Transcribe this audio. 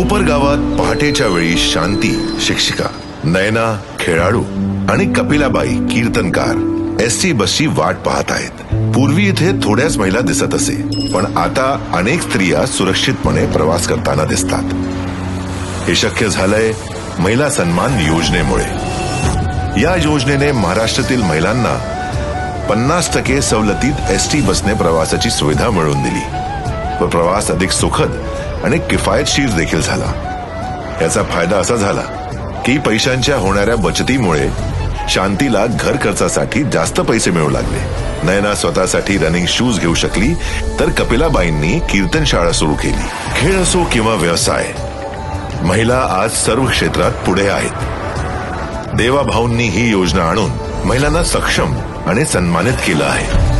कोपर गावात पहाटेच्या वेळी शांती शिक्षिका, नयना खेळाडू आणि कपिलाबाई कीर्तनकार एसटी बसची वाट पाहत आहेत. पूर्वी इथे थोड्याच महिला दिसत असे, पण आता अनेक स्त्रिया सुरक्षितपणे प्रवास करताना दिसतात. हे शक्य झालंय महिला सन्मान योजनेमुळे. या योजनेने महाराष्ट्रातील महिलांना 50% सवलतीत एसटी बसने प्रवासाची सुविधा मिळवून दिली व प्रवास अधिक सुखद आणि किफायतशीर देखील झाला. याचा फायदा असा झाला की पैशांच्या होणाऱ्या बचतीमुळे शांतीला घर खर्चासाठी जास्त पैसे मिळू लागले. नयना स्वतःसाठी रनिंग शूज घेऊ शकली, तर कपिलाबाईंनी कीर्तनशाळा सुरू केली. खेळ असो किंवा व्यवसाय, महिला आज सर्व क्षेत्रात पुढे आहेत. देवाभाऊंनी ही योजना आणून महिलांना सक्षम आणि सन्मानित केलं आहे.